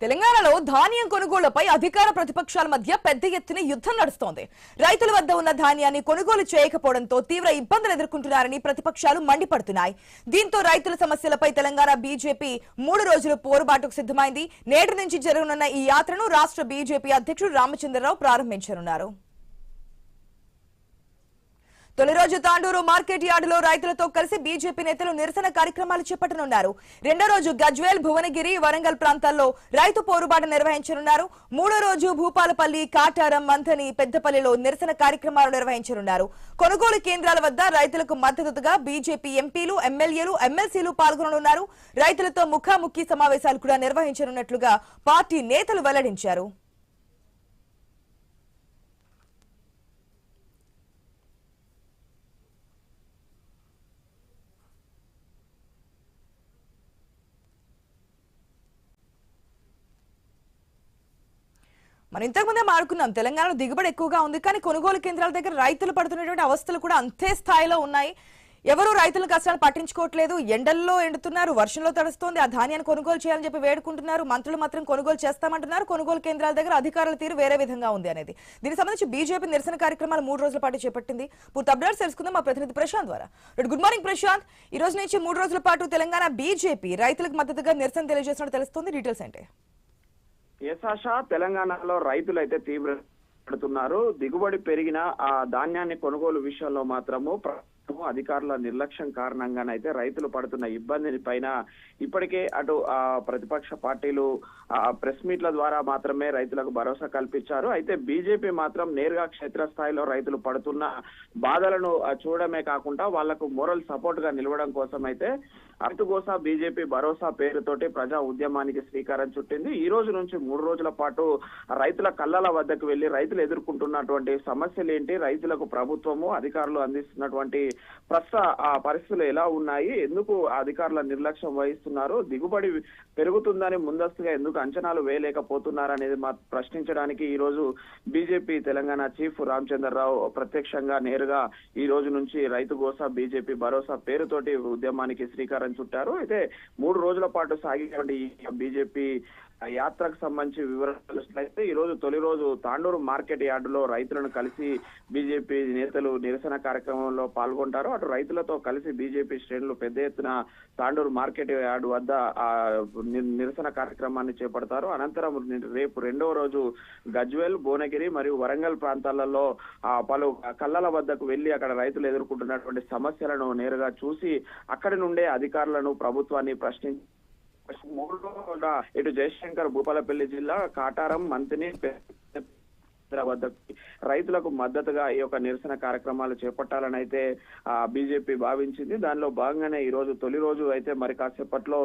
తెలంగాణలో ధాన్యం కొనుగోళ్లపై అధికార ప్రతిపక్షాల మధ్య పెద్ద ఎత్తున యుద్ధం నడుస్తోంది. రైతుల వద్ద ఉన్న ధాన్యాన్ని కొనుగోలు చేయకపోవడంతో తీవ్ర ఇబ్బందులు ఎదుర్కొంటున్నారని ప్రతిపక్షాలు మండిపడుతున్నాయి. దీంతో రైతుల సమస్యలపై తెలంగాణ బీజేపీ 3 రోజుల పోరుబాటుకు సిద్ధమైంది. నేటి నుంచి జరగనున్న ఈ యాత్రను రాష్ట్ర బీజేపీ అధ్యక్షుడు రామచంద్రరావు ప్రారంభించనున్నారు. తొలి రోజు తాండూరు మార్కెట్ యార్డులో రైతులతో కలిసి బీజేపీ నేతలు నిరసన కార్యక్రమాలు చేపట్టనున్నారు. రెండో రోజు గజ్వేల్, భువనగిరి, వరంగల్ ప్రాంతాల్లో రైతు పోరుబాట నిర్వహించనున్నారు. మూడో రోజు భూపాలపల్లి, కాటారం, మంథని, పెద్దపల్లిలో నిరసన కార్యక్రమాలు నిర్వహించనున్నారు. కొనుగోలు కేంద్రాల వద్ద రైతులకు మద్దతుగా బీజేపీ ఎంపీలు, ఎమ్మెల్యేలు, ఎమ్మెల్సీలు పాల్గొననున్నారు. రైతులతో ముఖాముఖి సమావేశాలు కూడా నిర్వహించనున్నట్లుగా పార్టీ నేతలు వెల్లడించారు. మనం ఇంతకుముందే మాట్లాడుకున్నాం, తెలంగాణలో దిగుబడి ఎక్కువగా ఉంది, కానీ కొనుగోలు కేంద్రాల దగ్గర రైతులు పడుతున్నటువంటి అవస్థలు కూడా అంతే స్థాయిలో ఉన్నాయి. ఎవరు రైతుల కష్టాలు పట్టించుకోవట్లేదు. ఎండల్లో ఎండుతున్నారు, వర్షంలో తడుస్తోంది, ఆ ధాన్యాన్ని కొనుగోలు చేయాలని చెప్పి వేడుకుంటున్నారు. మంత్రులు మాత్రం కొనుగోలు చేస్తామంటున్నారు. కొనుగోలు కేంద్రాల దగ్గర అధికారుల తీరు వేరే విధంగా ఉంది అనేది. దీనికి సంబంధించి బీజేపీ నిరసన కార్యక్రమాలు 3 రోజుల పాటు చేపట్టింది. పూర్తి అప్డేట్స్ తెలుసుకుందాం మా ప్రతినిధి ప్రశాంత్ ద్వారా. Good morning Prashant. ఈ రోజు నుంచి 3 రోజుల పాటు తెలంగాణ బీజేపీ రైతులకు మద్దతుగా నిరసన తెలియజేస్తున్నట్టు తెలుస్తోంది. డీటెయిల్స్ ఏంటి? ఏసాషా తెలంగాణలో రైతులు అయితే తీవ్ర పడుతున్నారు. దిగుబడి పెరిగిన ఆ ధాన్యాన్ని కొనుగోలు విషయంలో మాత్రము అధికారుల నిర్లక్ష్యం కారణంగానైతే రైతులు పడుతున్న ఇబ్బంది పైన ఇప్పటికే అటు ప్రతిపక్ష పార్టీలు ప్రెస్ మీట్ల ద్వారా మాత్రమే రైతులకు భరోసా కల్పించారు. అయితే బీజేపీ మాత్రం నేరుగా క్షేత్రస్థాయిలో రైతులు పడుతున్న బాధలను చూడడమే కాకుండా వాళ్లకు మోరల్ సపోర్ట్ గా నిలవడం కోసం అయితే రైతుగోసా బీజేపీ భరోసా పేరుతోటి ప్రజా ఉద్యమానికి శ్రీకారం చుట్టింది. ఈ రోజు నుంచి 3 రోజుల పాటు రైతుల కళ్ళల వద్దకు వెళ్లి రైతులు ఎదుర్కొంటున్నటువంటి సమస్యలు ఏంటి, రైతులకు ప్రభుత్వము అధికారులు అందిస్తున్నటువంటి ప్రస్తుత పరిస్థితులు ఎలా ఉన్నాయి, ఎందుకు అధికారుల నిర్లక్ష్యం వహిస్తున్నారు, దిగుబడి పెరుగుతుందని ముందస్తుగా ఎందుకు అంచనాలు వేయలేకపోతున్నారు అనేది ప్రశ్నించడానికి ఈ రోజు బీజేపీ తెలంగాణ చీఫ్ రామచంద్రరావు ప్రత్యక్షంగా నేరుగా ఈ రోజు నుంచి రైతు గోసా బీజేపీ భరోసా పేరుతోటి ఉద్యమానికి శ్రీకారం చుట్టారు. అయితే 3 రోజుల పాటు సాగేటువంటి బీజేపీ యాత్రకు సంబంధించి వివరాలైతే ఈ రోజు తొలి రోజు తాండూరు మార్కెట్ యార్డులో రైతులను కలిసి బీజేపీ నేతలు నిరసన కార్యక్రమంలో పాల్గొంటారు. అటు రైతులతో కలిసి బీజేపీ శ్రేణులు పెద్ద ఎత్తున తాండూరు మార్కెట్ యార్డు వద్ద నిరసన కార్యక్రమాన్ని చేపడతారు. అనంతరం రేపు రెండవ రోజు గజ్వేల్, భువనగిరి మరియు వరంగల్ ప్రాంతాలలో పలు కళ్ళల వద్దకు వెళ్లి అక్కడ రైతులు ఎదుర్కొంటున్నటువంటి సమస్యలను నేరుగా చూసి అక్కడి నుండే అధికారులను, ప్రభుత్వాన్ని ప్రశ్నించి ఇటు జయశంకర్, భూపాలపల్లి జిల్లా, కాటారం, మంతిని రైతులకు మద్దతుగా ఈ యొక్క నిరసన కార్యక్రమాలు చేపట్టాలని అయితే బీజేపీ భావించింది. దానిలో భాగంగానే ఈ రోజు తొలి రోజు అయితే మరి కాసేపట్లో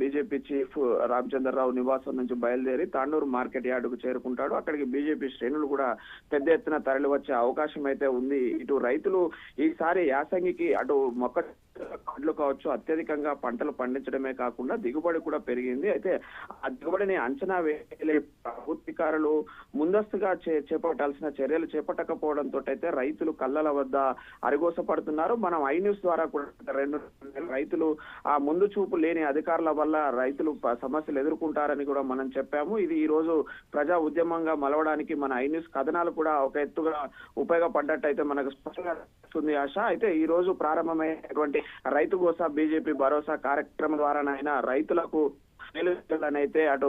బీజేపీ చీఫ్ రామచంద్రరావు నివాసం నుంచి బయలుదేరి తాండూరు మార్కెట్ యార్డుకు చేరుకుంటాడు. అక్కడికి బీజేపీ శ్రేణులు కూడా పెద్ద ఎత్తున తరలి వచ్చే అవకాశం అయితే ఉంది. ఇటు రైతులు ఈసారి యాసంగికి అటు పండ్లు కావచ్చు అత్యధికంగా పంటలు పండించడమే కాకుండా దిగుబడి కూడా పెరిగింది. అయితే ఆ దిగుబడిని అంచనా వేయలే ప్రభుత్వాధికారులు ముందస్తుగా చేపట్టాల్సిన చర్యలు చేపట్టకపోవడంతో అయితే రైతులు కళ్ళల వద్ద అరిగోసపడుతున్నారు. మనం ఐ న్యూస్ ద్వారా కూడా 2 రైతులు ఆ ముందు చూపు లేని అధికారుల వల్ల రైతులు సమస్యలు ఎదుర్కొంటారని కూడా మనం చెప్పాము. ఇది ఈ రోజు ప్రజా ఉద్యమంగా మలవడానికి మన ఐ న్యూస్ కథనాలు కూడా ఒక ఎత్తుగా ఉపయోగపడ్డట్టయితే మనకు స్పష్టంగా వస్తుంది ఆశ. అయితే ఈ రోజు ప్రారంభమైనటువంటి రైతు గోసా బీజేపీ భరోసా కార్యక్రమం ద్వారానైనా రైతులకు మేలునైతే అటు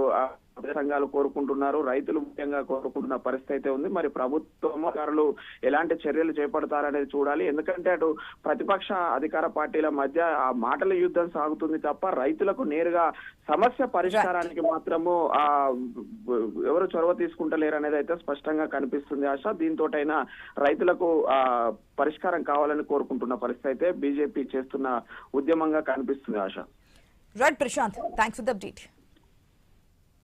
సంఘాలు కోరుకుంటున్నారు, రైతులు ముఖ్యంగా కోరుకుంటున్న పరిస్థితి అయితే ఉంది. మరి ప్రభుత్వాధికారులు ఎలాంటి చర్యలు చేపడతారనేది చూడాలి. ఎందుకంటే అటు ప్రతిపక్ష అధికార పార్టీల మధ్య ఆ మాటల యుద్ధం సాగుతుంది తప్ప రైతులకు నేరుగా సమస్య పరిష్కారానికి మాత్రము ఎవరు చొరవ తీసుకుంటలేరు అనేది అయితే స్పష్టంగా కనిపిస్తుంది ఆశ. దీంతోటైనా రైతులకు పరిష్కారం కావాలని కోరుకుంటున్న పరిస్థితి అయితే బీజేపీ చేస్తున్న ఉద్యమంగా కనిపిస్తుంది ఆశ. Right Prashant, thanks for the update.